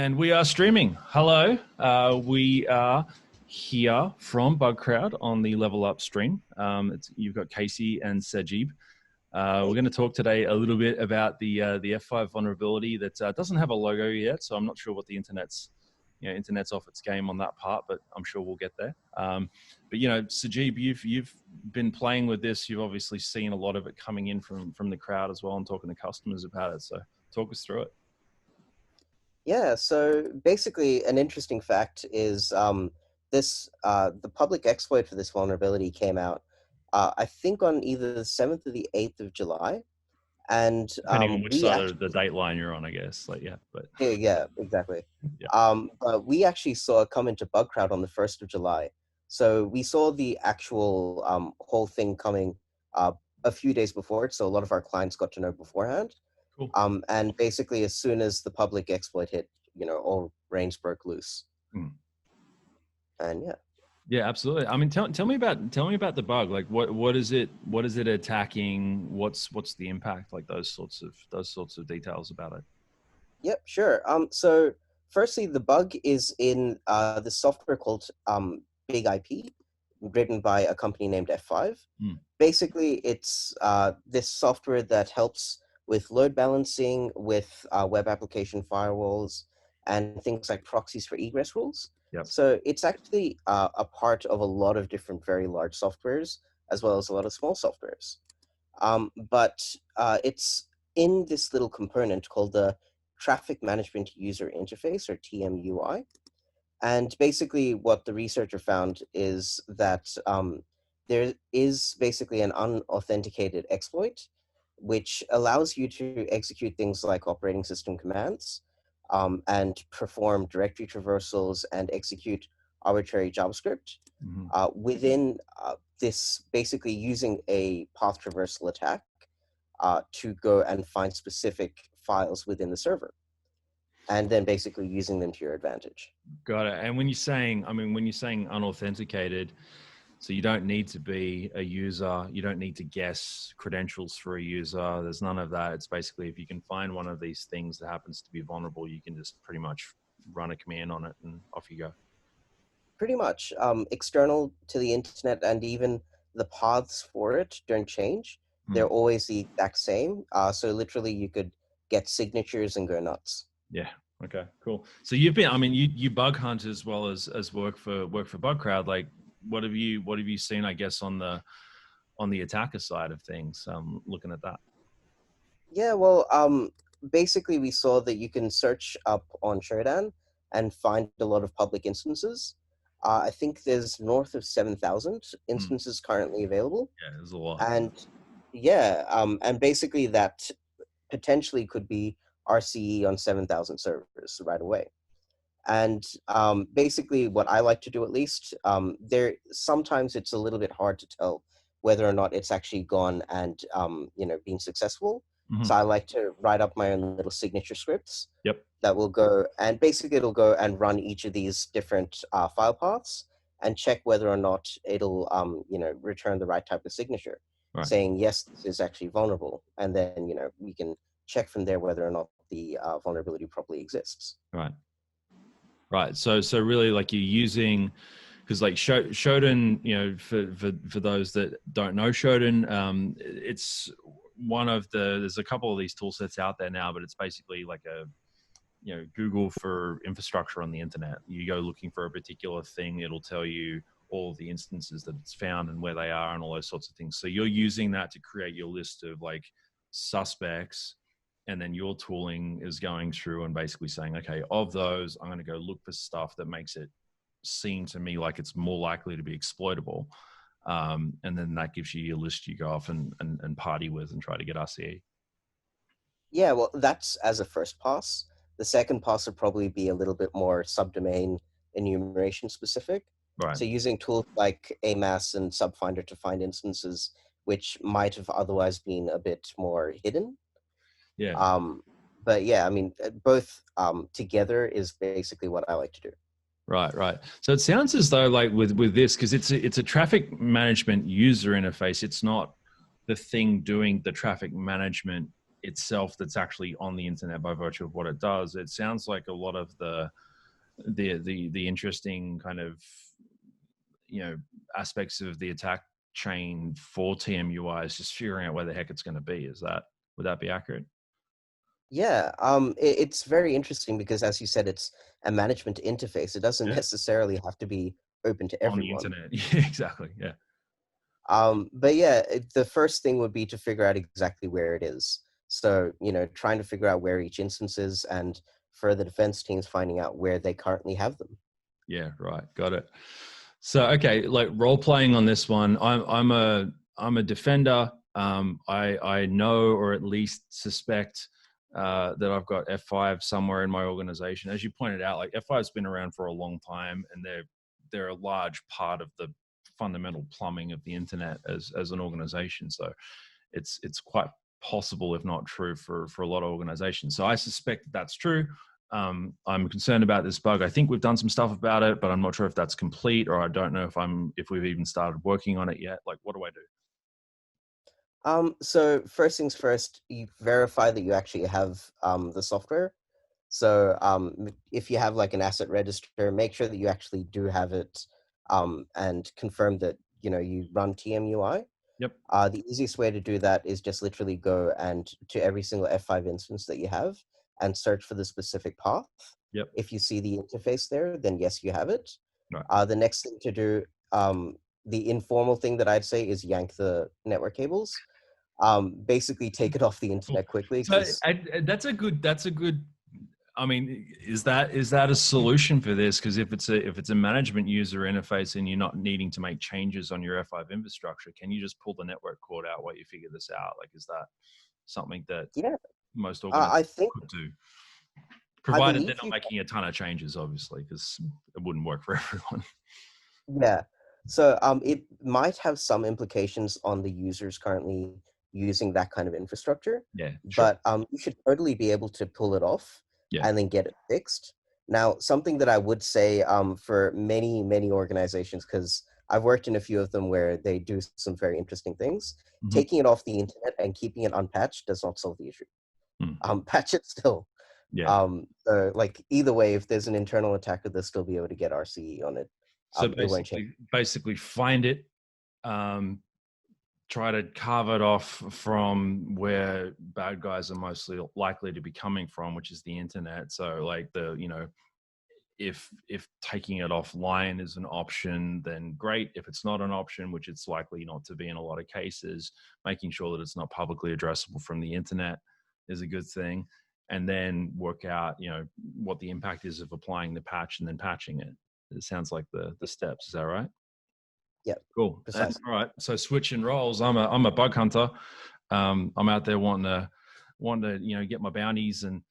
And we are streaming. Hello. We are here from Bug Crowd on the Level Up stream. You've got Casey and Sajeeb. We're going to talk today a little bit about the F5 vulnerability that doesn't have a logo yet, so I'm not sure what the internet's off its game on that part, but I'm sure we'll get there. But Sajeeb, you've been playing with this. You've obviously seen a lot of it coming in from the crowd as well, and talking to customers about it. So talk us through it. Yeah, so basically an interesting fact is the public exploit for this vulnerability came out, I think on either the 7th or the 8th of July. And depending on which side of the date line you're on, I guess. Yeah, exactly. Yeah. But we actually saw it come into Bug Crowd on the 1st of July. So we saw the actual whole thing coming a few days before it. So a lot of our clients got to know beforehand. Cool. And basically, as soon as the public exploit hit, all reins broke loose. And yeah. Yeah, absolutely. I mean, tell me about the bug. Like, what is it attacking? What's the impact? Like those sorts of details about it. Yep, sure. So firstly, the bug is in the software called Big IP, written by a company named F5. Basically, it's this software that helps with load balancing, with web application firewalls, and things like proxies for egress rules. Yep. So it's actually a part of a lot of different very large softwares, as well as a lot of small softwares. But it's in this little component called the Traffic Management User Interface, or TMUI. And basically what the researcher found is that there is basically an unauthenticated exploit, which allows you to execute things like operating system commands and perform directory traversals and execute arbitrary JavaScript within this, basically using a path traversal attack to go and find specific files within the server, and then basically using them to your advantage. Got it. And when you're saying unauthenticated, so you don't need to be a user, you don't need to guess credentials for a user. There's none of that. It's basically, if you can find one of these things that happens to be vulnerable, you can just pretty much run a command on it and off you go. Pretty much. External to the internet, and even the paths for it don't change. They're always the exact same. So literally you could get signatures and go nuts. Yeah. Okay, cool. So you've been, you bug hunt as well as work for Bug Crowd. Like, what have you seen, I guess, on the attacker side of things, looking at that? Yeah, well, basically we saw that you can search up on Shodan and find a lot of public instances. I think there's north of 7,000 instances currently available. Yeah, there's a lot. And yeah, and basically that potentially could be RCE on 7,000 servers right away. And basically what I like to do, at least, sometimes it's a little bit hard to tell whether or not it's actually gone and been successful. So I like to write up my own little signature scripts. Yep. That will go, and basically it'll go and run each of these different file paths and check whether or not it'll return the right type of signature, saying yes, this is actually vulnerable, and then we can check from there whether or not the vulnerability properly exists. Right. So really, like, you're using, because like Shodan, for those that don't know Shodan, it's one of there's a couple of these tool sets out there now, but it's basically like a, Google for infrastructure on the internet. You go looking for a particular thing, it'll tell you all the instances that it's found and where they are and all those sorts of things. So you're using that to create your list of like suspects, and then your tooling is going through and basically saying, okay, of those, I'm going to go look for stuff that makes it seem to me like it's more likely to be exploitable. And then that gives you your list you go off and party with and try to get RCE. Yeah, well, that's as a first pass. The second pass would probably be a little bit more subdomain enumeration specific. Right. So using tools like AMAS and Subfinder to find instances which might have otherwise been a bit more hidden. Yeah. But yeah, both together is basically what I like to do. Right. So it sounds as though, like, with this, because it's a traffic management user interface. It's not the thing doing the traffic management itself that's actually on the internet by virtue of what it does. It sounds like a lot of the interesting kind of, you know, aspects of the attack chain for TMUI is just figuring out where the heck it's going to be. Would that be accurate? Yeah, it's very interesting because, as you said, it's a management interface. It doesn't Yeah. necessarily have to be open to On the everyone. internet. Yeah, exactly. Yeah. But yeah, the first thing would be to figure out exactly where it is. So, trying to figure out where each instance is, and for the defense teams, finding out where they currently have them. Yeah, right. Got it. So okay, like role playing on this one, I'm a defender. I know, or at least suspect, that I've got F5 somewhere in my organization. As you pointed out, like F5's been around for a long time, and they're a large part of the fundamental plumbing of the internet as an organization. So it's quite possible, if not true, for a lot of organizations. So I suspect that's true. I'm concerned about this bug. I think we've done some stuff about it, but I'm not sure if that's complete, or I don't know if we've even started working on it yet. Like, what do I do? So first things first, you verify that you actually have the software. So if you have like an asset register, make sure that you actually do have it, and confirm that you run TMUI. Yep. The easiest way to do that is just literally go and to every single F5 instance that you have and search for the specific path. Yep. If you see the interface there, then yes, you have it. Right. The next thing to do, the informal thing that I'd say is yank the network cables. Basically take it off the Cool. internet quickly So because that's a good. I mean, is that a solution for this? Because if it's a management user interface and you're not needing to make changes on your F5 infrastructure, can you just pull the network cord out while you figure this out? Like, is that something that yeah, most I organizations think could do, I provided they're believe not you. making a ton of changes, obviously, because it wouldn't work for everyone. Yeah. So it might have some implications on the users currently using that kind of infrastructure, Yeah, sure. but you should totally be able to pull it off Yeah. and then get it fixed. Now, something that I would say for many, many organizations, because I've worked in a few of them where they do some very interesting things, Hmm. taking it off the internet and keeping it unpatched does not solve the issue. Mm. Patch it still. Yeah. Like either way, if there's an internal attacker, they'll still be able to get RCE on it. So It won't change. basically find it, um, try to carve it off from where bad guys are mostly likely to be coming from, which is the internet. So like if taking it offline is an option, then great. If it's not an option, which it's likely not to be in a lot of cases, making sure that it's not publicly addressable from the internet is a good thing. And then work out, what the impact is of applying the patch and then patching it. It sounds like the steps. Is that right? Yeah, Cool. precisely. All right. So switching roles. I'm a bug hunter. I'm out there wanting to get my bounties and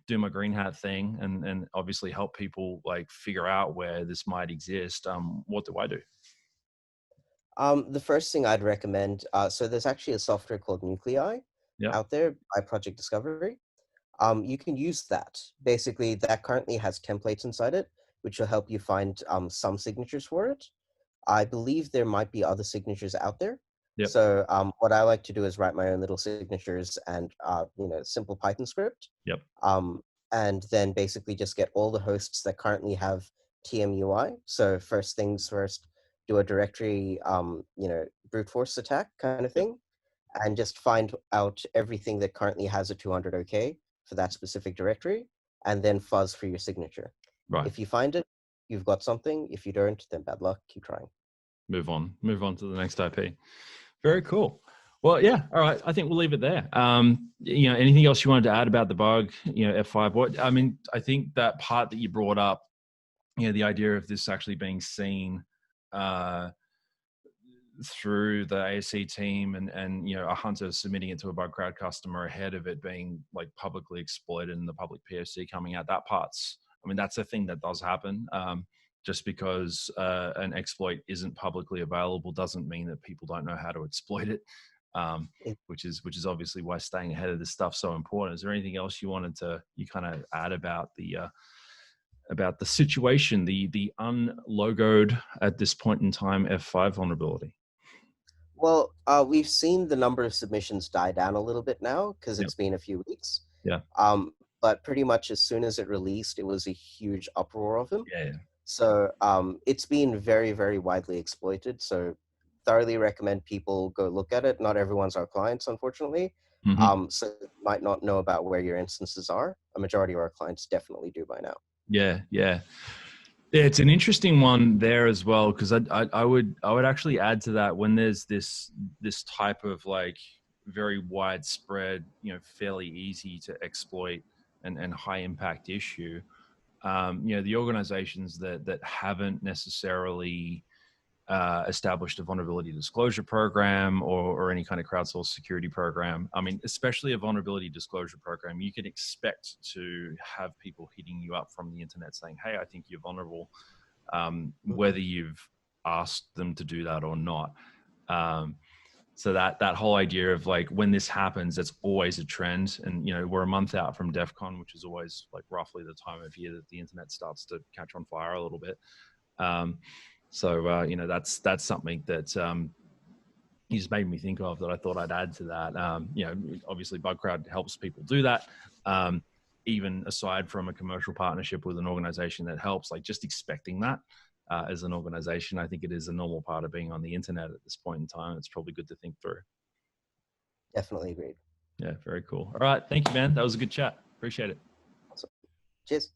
do my green hat thing, and obviously help people like figure out where this might exist. What do I do? The first thing I'd recommend, so there's actually a software called Nuclei Yep. out there by Project Discovery. You can use that. Basically, that currently has templates inside it, which will help you find some signatures for it. I believe there might be other signatures out there. Yep. So what I like to do is write my own little signatures and simple Python script, Yep. um, and then basically just get all the hosts that currently have TMUI. So first things first, do a directory brute force attack kind of Yep. thing, and just find out everything that currently has a 200 OK for that specific directory, and then fuzz for your signature. Right. If you find it, you've got something. If you don't, then bad luck. Keep trying. Move on to the next IP. Very cool. Well, yeah. All right. I think we'll leave it there. Anything else you wanted to add about the bug? F5. I think that part that you brought up, the idea of this actually being seen through the ASC team and a hunter submitting it to a bug crowd customer ahead of it being like publicly exploited and the public POC coming out. That's a thing that does happen. Just because an exploit isn't publicly available doesn't mean that people don't know how to exploit it. Which is obviously why staying ahead of this stuff so important. Is there anything else you kind of add about the situation, the unlogoed at this point in time F5 vulnerability? Well, we've seen the number of submissions die down a little bit now because Yep. it's been a few weeks. Yeah. But pretty much as soon as it released, it was a huge uproar of them. Yeah. So it's been very, very widely exploited. So thoroughly recommend people go look at it. Not everyone's our clients, unfortunately. Hmm. So you might not know about where your instances are. A majority of our clients definitely do by now. Yeah. Yeah. Yeah, it's an interesting one there as well, because I would actually add to that, when there's this type of like very widespread, fairly easy to exploit and high impact issue. The organizations that haven't necessarily established a vulnerability disclosure program, or any kind of crowdsourced security program. I mean, especially a vulnerability disclosure program, you can expect to have people hitting you up from the internet saying, "Hey, I think you're vulnerable," Mhm. whether you've asked them to do that or not. Um, so that whole idea of like, when this happens, it's always a trend. And we're a month out from DEF CON, which is always like roughly the time of year that the internet starts to catch on fire a little bit. Um, that's something that you just made me think of, that I thought I'd add to that. Obviously BugCrowd helps people do that. Even aside from a commercial partnership with an organization that helps, like just expecting that as an organization, I think it is a normal part of being on the internet at this point in time. It's probably good to think through. Definitely agreed. Yeah, very cool. All right. Thank you, man. That was a good chat. Appreciate it. Awesome. Cheers.